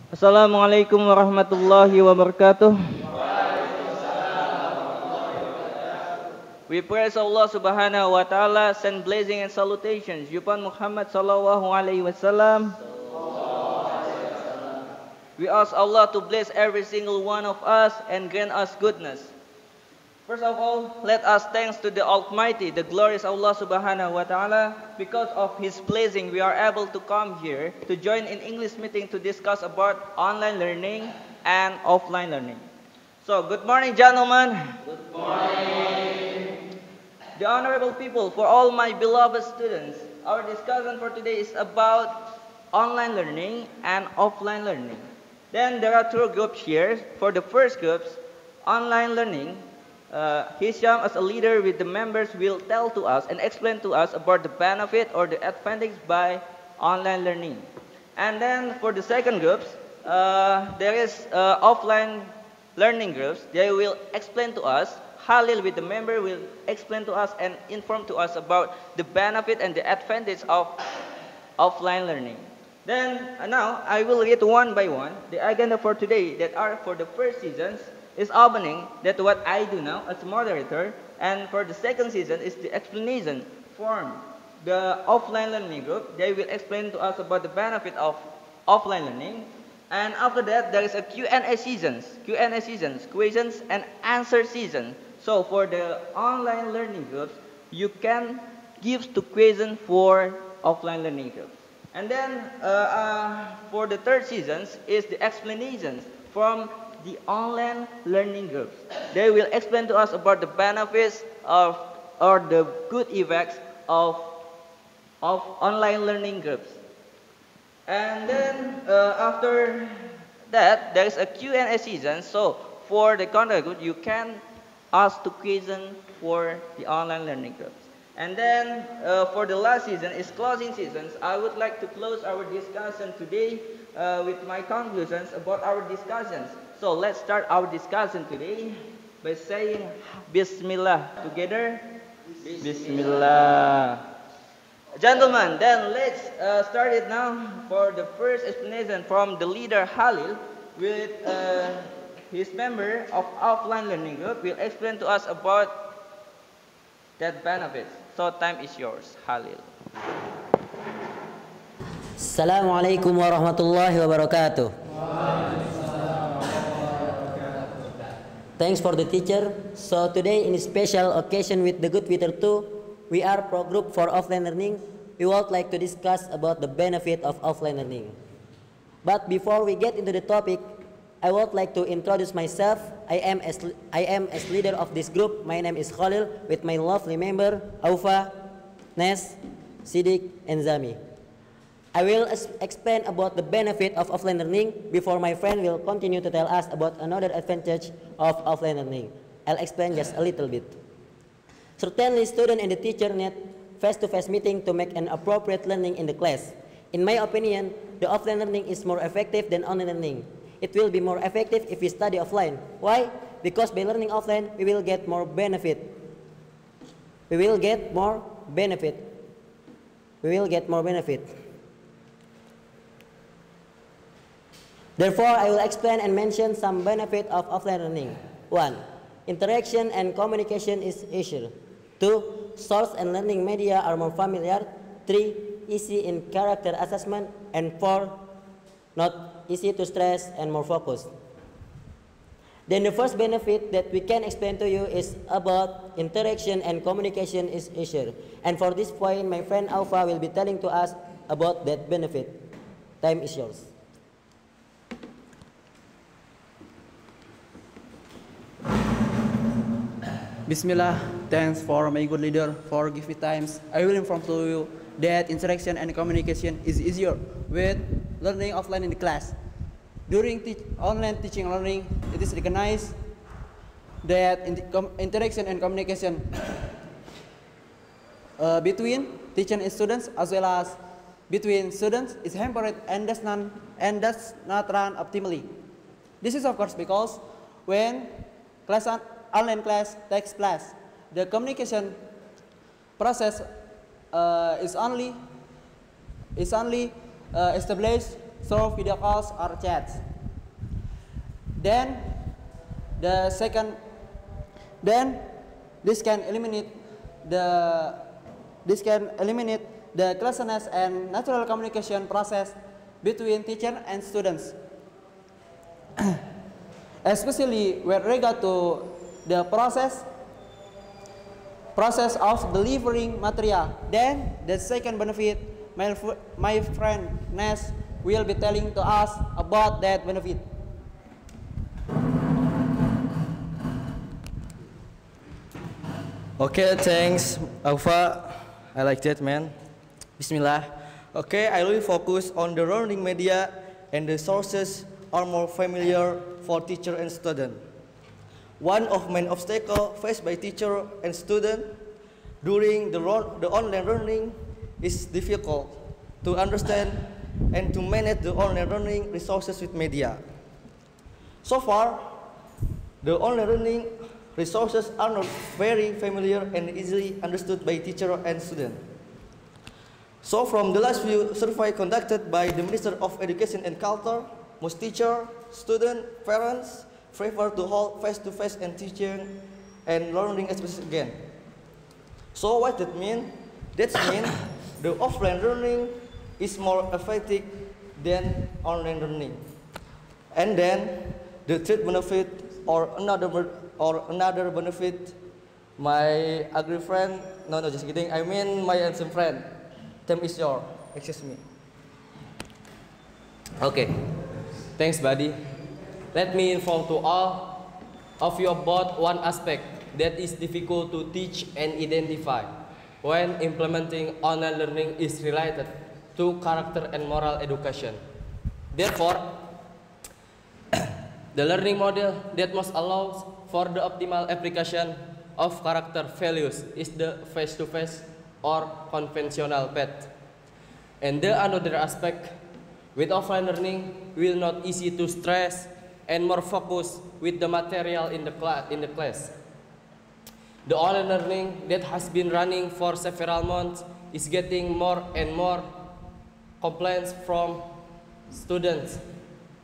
Assalamualaikum warahmatullahi wabarakatuh. We praise Allah subhanahu wa ta'ala, send blessing and salutations upon Muhammad sallallahu alaihi wasallam. We ask Allah to bless every single one of us and grant us goodness. First of all, let us thanks to the Almighty, the glorious Allah subhanahu wa ta'ala. Because of His blessing, we are able to come here to join in English meeting to discuss about online learning and offline learning. So, good morning, gentlemen. Good morning. The honorable people, for all my beloved students, our discussion for today is about online learning and offline learning. Then there are two groups here. For the first groups, online learning, Hisham, as a leader with the members, will tell to us and explain to us about the benefit or the advantage by online learning. And then for the second groups, there is offline learning groups. They will explain to us. Halil with the member will explain to us and inform to us about the benefit and the advantage of offline learning. Then now I will read one by one the agenda for today that are for the first seasons is opening, that what I do now as moderator, and for the second season is the explanation from the offline learning group. They will explain to us about the benefit of offline learning. And after that, there is a Q&A seasons, questions and answer season. So for the online learning groups, you can give the question for offline learning groups. And then for the third seasons is the explanations from the online learning groups. They will explain to us about the benefits of or the good effects of online learning groups. And then after that, there is a Q&A season. So for the contact group, you can ask the question for the online learning groups. And then for the last season is closing seasons. I would like to close our discussion today with my conclusions about our discussions. So let's start our discussion today by saying Bismillah together. Bismillah. Gentlemen, then let's start it now for the first explanation from the leader Halil with his member of offline learning group will explain to us about that benefits. So time is yours, Halil. Assalamualaikum warahmatullahi wabarakatuh. Thanks for the teacher. So today in a special occasion with the Good Twitter 2, we are pro group for offline learning. We would like to discuss about the benefit of offline learning. But before we get into the topic, I would like to introduce myself. I am as leader of this group. My name is Khalil with my lovely member Aufa, Nes, Sidik, and Zami. I will explain about the benefit of offline learning before my friend will continue to tell us about another advantage of offline learning. I'll explain just a little bit. Certainly, student and the teacher need face-to-face meeting to make an appropriate learning in the class. In my opinion, the offline learning is more effective than online learning. It will be more effective if we study offline. Why? Because by learning offline, we will get more benefit. We will get more benefit. Therefore, I will explain and mention some benefit of offline learning. 1. Interaction and communication is easier. 2. Source and learning media are more familiar. 3. Easy in character assessment. And 4. Not easy to stress and more focused. Then the first benefit that we can explain to you is about interaction and communication is easier. And for this point, my friend Alpha will be telling to us about that benefit. Time is yours. Bismillah, thanks for my good leader for give me times. I will inform to you that interaction and communication is easier with learning offline in the class. During online teaching and learning, it is recognized that interaction and communication between teacher and students as well as between students is hampered and does not run optimally. This is of course because when online class takes place, the communication process is only established through video calls or chats. Then this can eliminate the closeness and natural communication process between teacher and students, especially with regard to the process of delivering material. Then the second benefit, my friend Nes will be telling to us about that benefit. Okay, thanks, Alpha. I like that, man. Bismillah. Okay, I will focus on the learning media and the sources are more familiar for teacher and student. One of main obstacles faced by teacher and student during the online learning is difficult to understand and to manage the online learning resources with media. So far, the online learning resources are not very familiar and easily understood by teacher and student. So from the last few survey conducted by the Minister of Education and Culture, most teacher, student, parents prefer to hold face-to-face and teaching and learning experience again. So what that mean? That means the offline learning is more effective than online learning. And then the third benefit or another benefit, my ugly friend, no, just kidding, I mean my handsome friend, time is yours, excuse me. Okay, thanks buddy. Let me inform to all of you about one aspect that is difficult to teach and identify when implementing online learning is related to character and moral education. Therefore, the learning model that most allows for the optimal application of character values is the face-to-face or conventional path. And the another aspect, with offline learning, will not easy to stress and more focused with the material in the class. The online learning that has been running for several months is getting more and more complaints from students,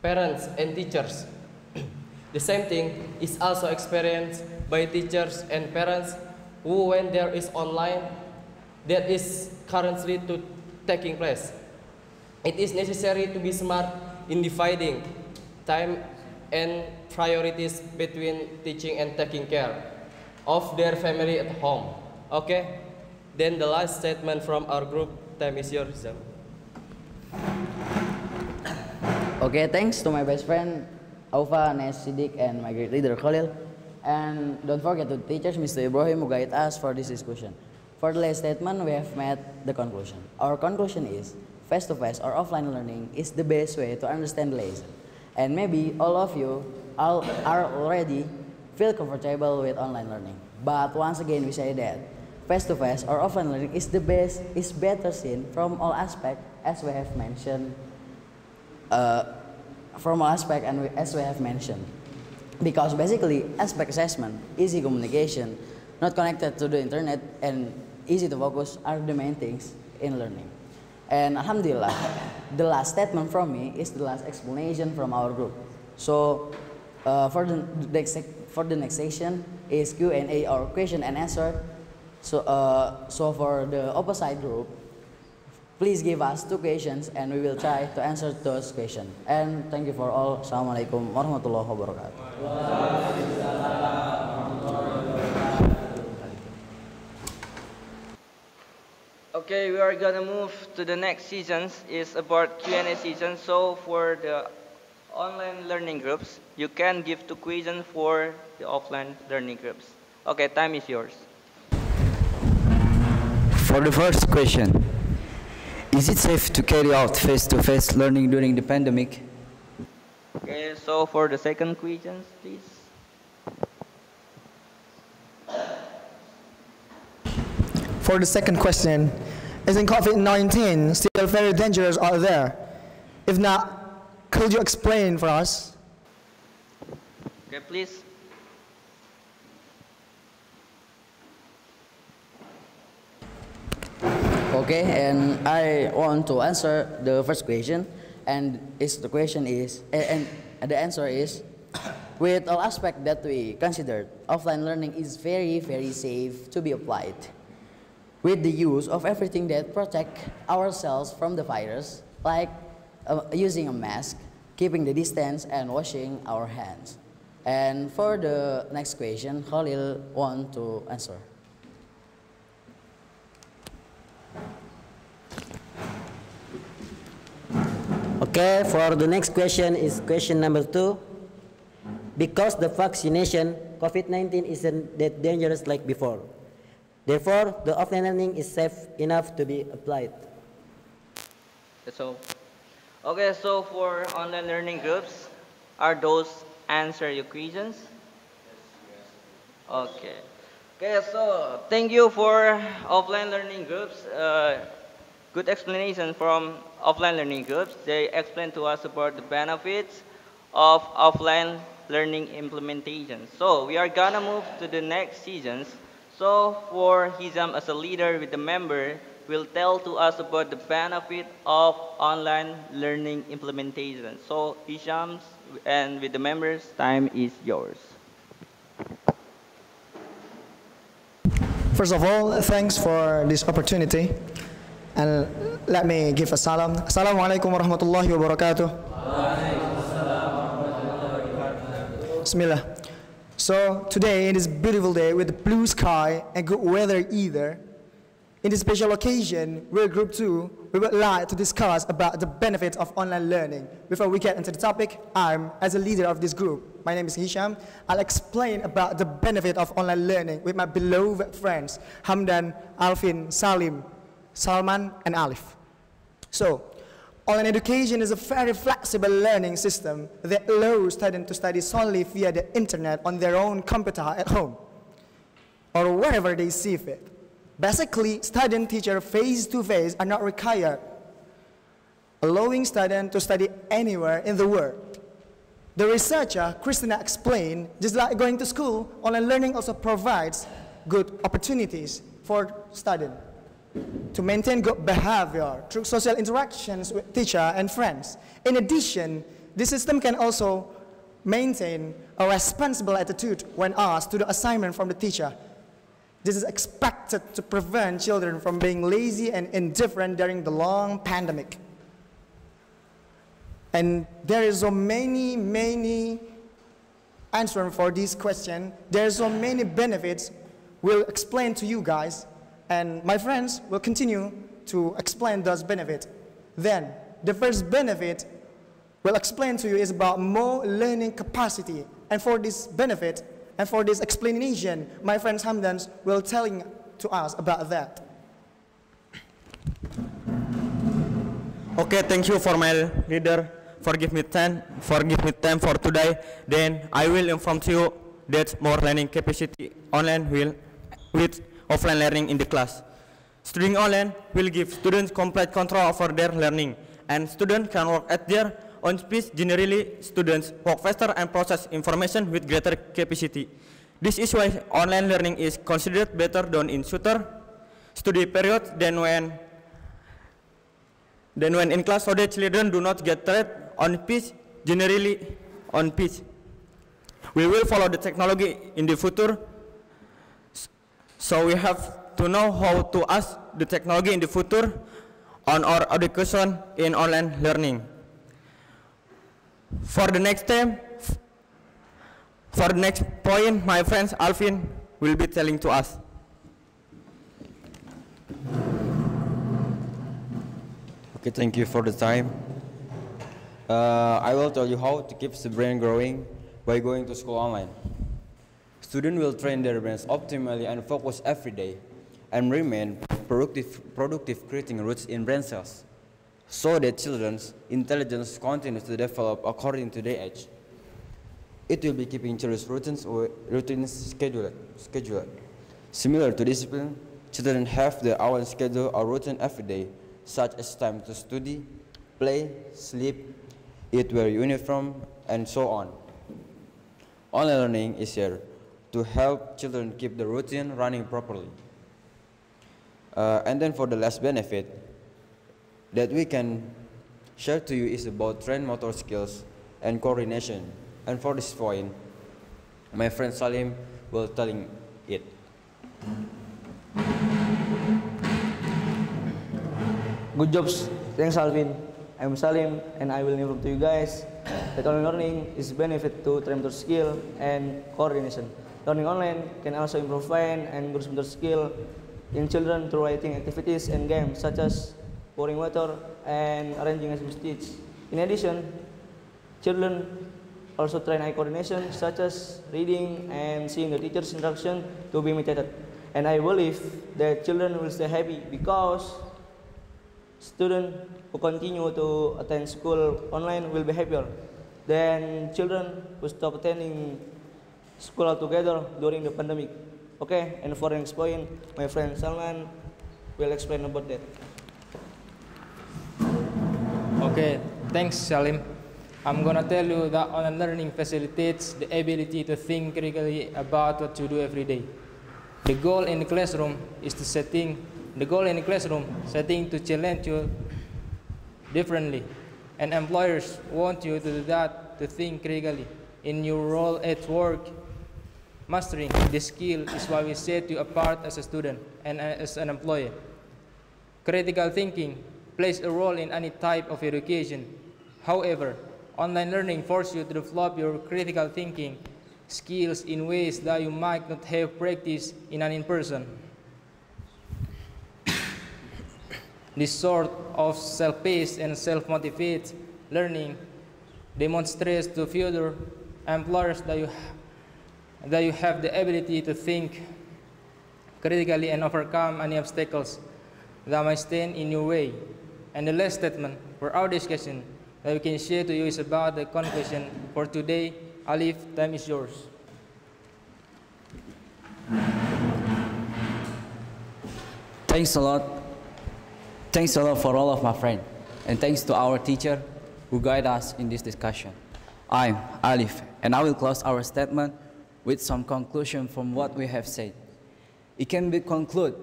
parents, and teachers. The same thing is also experienced by teachers and parents who, when there is online that is currently taking place, it is necessary to be smart in dividing time and priorities between teaching and taking care of their family at home. Okay? Then the last statement from our group, time is yours. Okay, thanks to my best friend Aufa, Nes, Siddiq, and my great leader Khalil. And don't forget to teachers Mr. Ibrahim who guide us for this discussion. For the last statement, we have met the conclusion. Our conclusion is face-to-face or offline learning is the best way to understand the lesson. And maybe all of you are already feel comfortable with online learning. But once again, we say that face-to-face or offline learning is the best, is better seen from all aspects, as we have mentioned. As we have mentioned, because basically aspect assessment, easy communication, not connected to the internet, and easy to focus are the main things in learning. And alhamdulillah, the last statement from me is the last explanation from our group. So for the next section is Q&A or question and answer. So for the opposite group, please give us 2 questions and we will try to answer those questions. And thank you for all. Assalamualaikum warahmatullahi wabarakatuh. Okay, we are gonna move to the next seasons. It's about Q&A season. So for the online learning groups, you can give 2 questions for the offline learning groups. Okay, time is yours. For the first question, is it safe to carry out face-to-face learning during the pandemic? Okay, so for the second question, please. For the second question, isn't COVID-19 still very dangerous out there? If not, could you explain for us? Okay, please. Okay, and I want to answer the first question. And the question is, and the answer is, with all aspects that we considered, offline learning is very, very safe to be applied. With the use of everything that protect ourselves from the virus, like using a mask, keeping the distance, and washing our hands. And for the next question, Khalil want to answer. Okay, for the next question is question number 2. Because the vaccination, COVID-19 isn't that dangerous like before. Therefore, the offline learning is safe enough to be applied. So, okay, so for online learning groups, are those answer your questions? Okay. Okay, so thank you for offline learning groups. Good explanation from offline learning groups. They explained to us about the benefits of offline learning implementation. So we are gonna move to the next seasons. So for Hizam as a leader with the member, will tell to us about the benefit of online learning implementation. So Hisham and with the members, time is yours. First of all, thanks for this opportunity. And let me give a salam. Assalamualaikum warahmatullahi wabarakatuh. Bismillah. So today, in this beautiful day with the blue sky and good weather either, in this special occasion, we're Group 2, we would like to discuss about the benefits of online learning. Before we get into the topic, as a leader of this group, my name is Hisham, I'll explain about the benefit of online learning with my beloved friends, Hamdan, Alvin, Salim, Salman, and Alif. So, online education is a very flexible learning system that allows students to study solely via the internet on their own computer at home or wherever they see fit. Basically, student teacher face-to-face are not required, allowing students to study anywhere in the world. The researcher, Christina, explained, just like going to school, online learning also provides good opportunities for students to maintain good behavior through social interactions with teacher and friends. In addition, this system can also maintain a responsible attitude when asked to do assignment from the teacher. This is expected to prevent children from being lazy and indifferent during the long pandemic. And there is so many answers for this question. There are so many benefits we'll explain to you guys. And my friends will continue to explain those benefits. Then, the first benefit we'll explain to you is about more learning capacity. And for this benefit, and for this explanation, my friend Hamdan will telling to us about that. Okay, thank you for my leader for give me time for today. Then I will inform to you that more learning capacity online will with offline learning in the class. Studying online will give students complete control over their learning, and students can work at their own pace. Generally, students work faster and process information with greater capacity. This is why online learning is considered better than in shorter study period than when in class, so that children do not get tired on pace. Generally, on pace. We will follow the technology in the future. So we have to know how to ask the technology in the future on our education in online learning. For the next point, my friend Alvin will be telling to us. Okay, thank you for the time. I will tell you how to keep the brain growing by going to school online. Students will train their brains optimally and focus every day and remain productive creating roots in brain cells so that children's intelligence continues to develop according to their age. It will be keeping children's routines scheduled. Similar to discipline, children have their own schedule or routine every day, such as time to study, play, sleep, eat, wear uniform, and so on. Online learning is here to help children keep the routine running properly. And then for the last benefit, that we can share to you is about trained motor skills and coordination. And for this point, my friend Salim will telling it. Good jobs. Thanks, Alvin. I'm Salim, and I will inform to you guys that online learning is benefit to train motor skill and coordination. Learning online can also improve fine and gross motor skill in children through writing activities and games such as pouring water and arranging a speech. In addition, children also train eye coordination such as reading and seeing the teacher's instruction to be imitated. And I believe that children will stay happy because students who continue to attend school online will be happier than children who stop attending school altogether during the pandemic. Okay, and for the next point, my friend Salman will explain about that. Okay, thanks Salim. I'm gonna tell you that online learning facilitates the ability to think critically about what you do every day. The goal in the classroom setting to challenge you differently, and employers want you to do that, to think critically in your role at work. Mastering this skill is what will set you apart as a student and as an employee. Critical thinking plays a role in any type of education. However, online learning forces you to develop your critical thinking skills in ways that you might not have practiced in an in-person. This sort of self-paced and self-motivated learning demonstrates to future employers that you have the ability to think critically and overcome any obstacles that might stand in your way. And the last statement for our discussion that we can share to you is about the conclusion for today. Alif, time is yours. Thanks a lot. Thanks a lot for all of my friends. And thanks to our teacher who guide us in this discussion. I'm Alif, and I will close our statement with some conclusion from what we have said. It can be concluded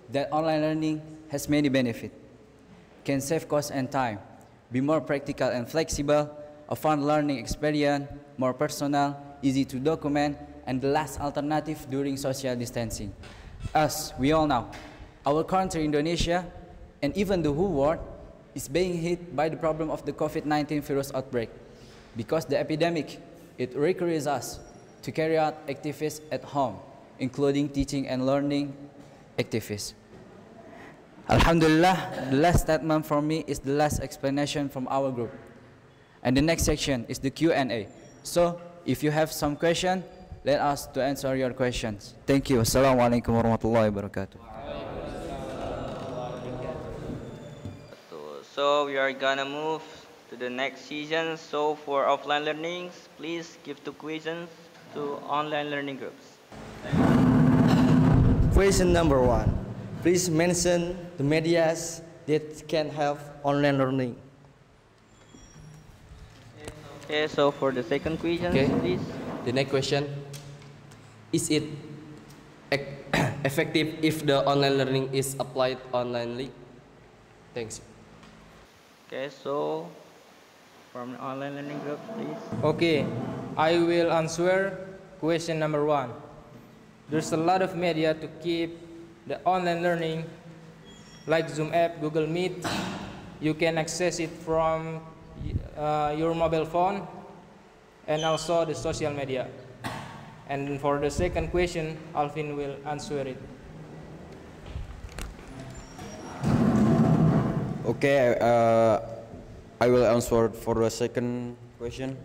that online learning has many benefits, can save cost and time, be more practical and flexible, a fun learning experience, more personal, easy to document, and the last alternative during social distancing. As we all know, our country, Indonesia, and even the whole world is being hit by the problem of the COVID-19 virus outbreak. Because the epidemic, it requires us to carry out activities at home, including teaching and learning activities. Alhamdulillah, the last statement from me is the last explanation from our group. And the next section is the Q&A. So, if you have some question, let us to answer your questions. Thank you. Assalamualaikum warahmatullahi wabarakatuh. So we are gonna move to the next season. So for offline learnings, please give 2 questions to online learning groups. Question number 1. Please mention the medias that can have online learning. Okay, so for the second question, please. The next question. Is it effective if the online learning is applied onlinely? Thanks. Okay, so from the online learning group, please. Okay, I will answer question number 1. There's a lot of media to keep the online learning, like Zoom app, Google Meet. You can access it from your mobile phone and also the social media. And for the second question, Alvin will answer it. Okay, I will answer for the second question.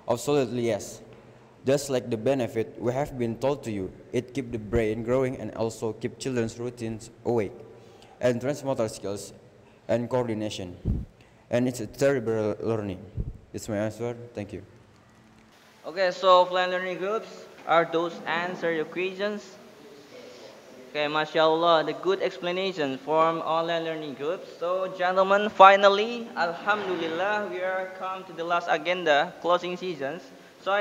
Absolutely yes. Just like the benefit we have been told to you, it keeps the brain growing and also keep children's routines awake, and trains motor skills and coordination. And it's a terrible learning. It's my answer. Thank you. Okay, so offline learning groups, are those answer your questions? Okay, mashallah, the good explanation from online learning groups. So, gentlemen, finally, alhamdulillah, we are come to the last agenda, closing seasons. So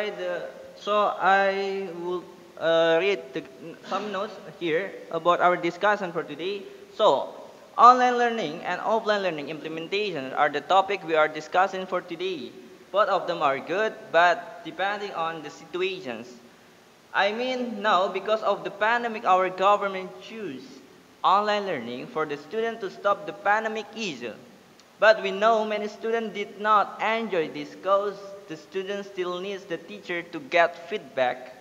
I will read some notes here about our discussion for today. So, Online learning and offline learning implementation are the topic we are discussing for today. Both of them are good, but depending on the situations. I mean, now, because of the pandemic, our government choose online learning for the student to stop the pandemic issue. But we know many students did not enjoy this because the student still needs the teacher to get feedback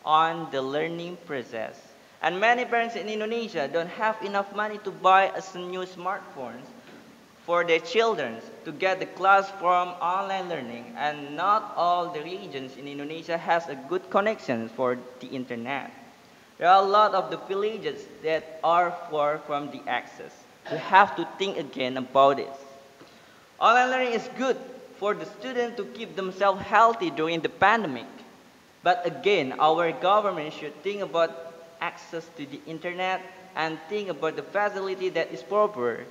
on the learning process. And many parents in Indonesia don't have enough money to buy a new smartphones for their children to get the class from online learning, and not all the regions in Indonesia has a good connection for the internet. There are a lot of the villages that are far from the access. We have to think again about this. Online learning is good for the student to keep themselves healthy during the pandemic. But again, our government should think about access to the internet and think about the facility that is proper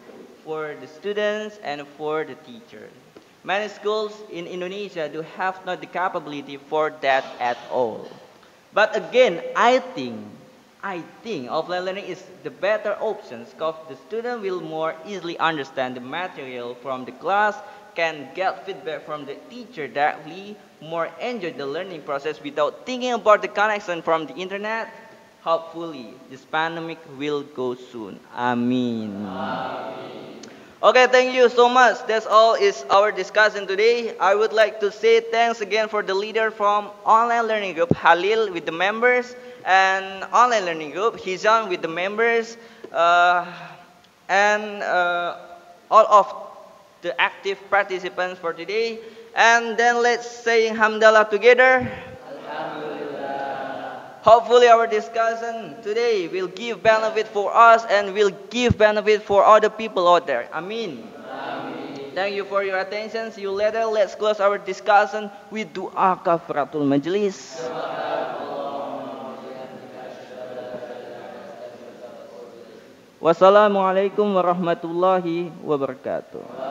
for the students and for the teachers. Many schools in Indonesia do have not the capability for that at all. But again, I think offline learning is the better option because the student will more easily understand the material from the class, can get feedback from the teacher directly, more enjoy the learning process without thinking about the connection from the internet. Hopefully, this pandemic will go soon. Amin. Okay, thank you so much. That's all is our discussion today. I would like to say thanks again for the leader from online learning group, Halil, with the members, and online learning group, Hizam, with the members, and all of the active participants for today. And then let's say Hamdallah together. Hopefully our discussion today will give benefit for us and will give benefit for other people out there. Amin. Thank you for your attention. See you later. Let's close our discussion with doa kafaratul majlis. Wassalamualaikum warahmatullahi wabarakatuh.